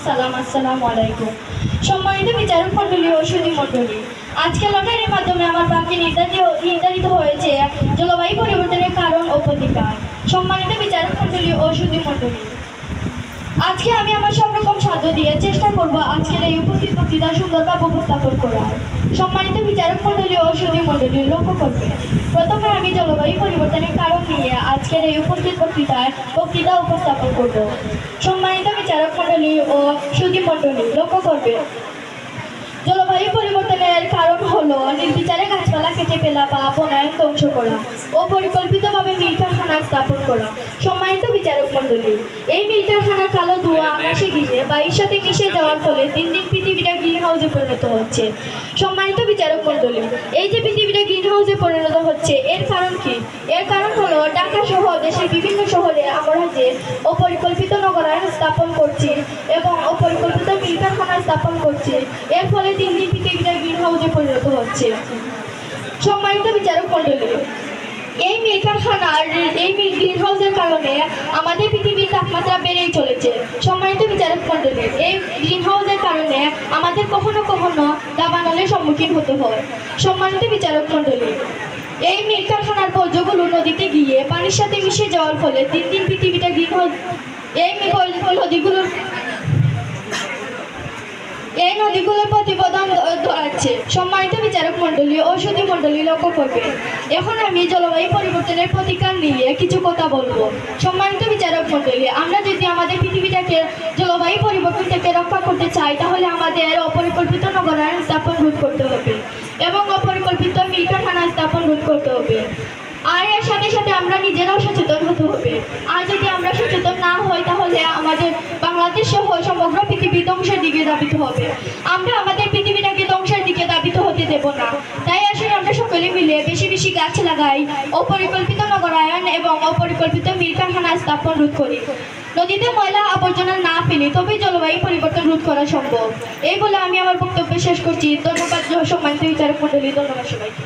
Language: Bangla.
সালাম, আসসালামু আলাইকুম। সম্মানিত বিচারক মণ্ডলী ও সুধী মণ্ডলী, আজকে লটারির মাধ্যমে আমার প্রার্থী নির্ধারিত হয়েছে জলবায়ু পরিবর্তনের কারণ ও প্রতিকার। সম্মানিত বিচারক মণ্ডলী ও সুধী মণ্ডলী, আজকে আমি আমার সব রকম সাধ্য দিয়ে চেষ্টা করব আজকের এই উপস্থিত বক্তৃতা সুন্দরভাবে উপস্থাপন করার। সম্মানিত বিচারক মণ্ডলী ও সুধী মণ্ডলী, লক্ষ্য করবে, প্রথমে আমি জলবায়ু পরিবর্তনের কারণ নিয়ে আজকের এই উপস্থিত বক্তৃতা উপস্থাপন করব। সম্মানিত বিচারক মণ্ডলী ও সুধী মণ্ডলী, লক্ষ্য করবে, জলবায়ু পরিবর্তনের কারণ হলো নির্বিচারে গাছপালা কেটে ফেলা বা বনায়ন ধ্বংস করা ও পরিকল্পিতভাবে মিল কারখানা স্থাপন করা। সম্মানিত বিচারক মণ্ডলী, এই মিল কারখানার কালো ধোঁয়া আকাশে ঘিরে বায়ুর সাথে মিশে যাওয়ার ফলে দিন দিন পৃথিবীটা গ্রিন হাউসে পরিণত হচ্ছে। সম্মানিত বিচারক মণ্ডলী, এই যে পৃথিবীটা গ্রিন হাউসে পরিণত হচ্ছে, এর কারণ কি? এর কারণ হলো ঢাকা সহ দেশের বিভিন্ন শহরে আমরা যে অপরিকল্পিত নগরায়ন স্থাপন করছি এবং অপরিকল্পিত মিল কারখানা স্থাপন করছি, এর ফলে দিন দিন পৃথিবীটা গ্রিন হাউসে পরিণত হচ্ছে। সম্মানিত বিচারক মণ্ডলী, এই মিল কারখানার গ্রিন হাউসের কারণে আমাদের পৃথিবীর তাপমাত্রা বেড়েই চলেছে। সম্মানিত বিচারক মণ্ডলী, এই গ্রিন হাউসের কারণে আমাদের কখনো কখনো দাবানলের সম্মুখীন হতে হয়। সম্মানিত বিচারক মণ্ডলী, এই মিল কারখানার বর্জ্যগুলো নদীতে গিয়ে পানির সাথে মিশে যাওয়ার ফলে দিন দিন পৃথিবীটা গ্রিন হাউস এই নদীগুলোর প্রতিবেদন ধরাচ্ছে। সম্মানিত বিচারক মণ্ডলী ও সুধী মণ্ডলী, লক্ষ্য করবে, এখন আমি জলবায়ু পরিবর্তনের প্রতিকার নিয়ে কিছু কথা বলবো। সম্মানিত বিচারক মণ্ডলী, আমরা যদি আমাদের পৃথিবীটাকে জলবায়ু পরিবর্তন থেকে রক্ষা করতে চাই, তাহলে আমাদের অপরিকল্পিত নগরায়ন স্থাপন রোধ করতে হবে এবং অপরিকল্পিত মিল কারখানা স্থাপন রোধ করতে হবে। আর এর সাথে সাথে আমরা নিজেরাও সচেতন হতে হবে। আর যদি আমরা সচেতন না হই, তাহলে আমাদের বাংলাদেশ সহ সমগ্র পৃথিবী ধ্বংসের দিকে ধাবিত হবে। আমরা আমাদের পৃথিবীটাকে ধ্বংসের দিকে ধাবিত হতে দেব না। তাই আসলে আমরা সকলে মিলে বেশি বেশি গাছ লাগাই, অপরিকল্পিত নগরায়ন এবং অপরিকল্পিত মিল কারখানা স্থাপন রোধ করি, নদীতে ময়লা আবর্জনা না ফেলি, তবেই জলবায়ু পরিবর্তন রোধ করা সম্ভব। এই বলে আমি আমার বক্তব্য শেষ করছি। ধন্যবাদ সম্মানিত বিচারক মণ্ডলী, ধন্যবাদ সবাইকে।